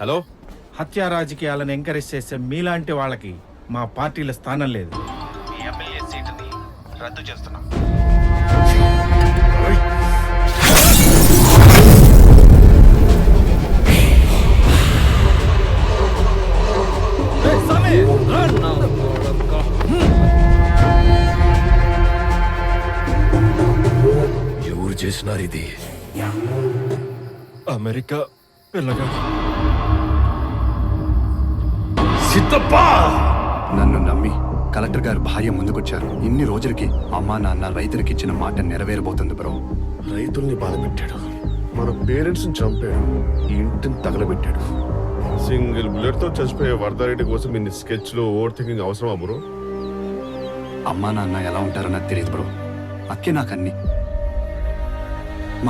Hello, హత్యా రాజకీయాలను encourage చేసే మీలాంటి వాళ్ళకి మా పార్టీలో స్థానం లేదు. మీ ఎమ్మెల్యే సీటుని రద్దు చేస్తున్నాం. ఎవరు చేసినారు ఇది? అమెరికా పిల్లగా. సిద్ధప్పా, నన్ను నమ్మి కలెక్టర్ గారు భార్య ముందుకొచ్చారు. ఇన్ని రోజులకి అమ్మా నాన్న రైతులకి ఇచ్చిన మాట నెరవేరబోతుంది బ్రో. రైతుల్ని బాధ పెట్టాడు, మన పేరెంట్స్ ని చంపాడు, ఈ ఇంటిని తగలబెట్టాడు. సింగిల్ బుల్లెట్ తో చచ్చిపోయే వరదారెడ్డి కోసం ఇన్ని స్కెచ్లు ఓవర్ థింకింగ్ అవసరమా బ్రో? అమ్మా నాన్న ఎలా ఉంటారో నాకు తెలియదు బ్రో. అక్కే నాకు అన్ని.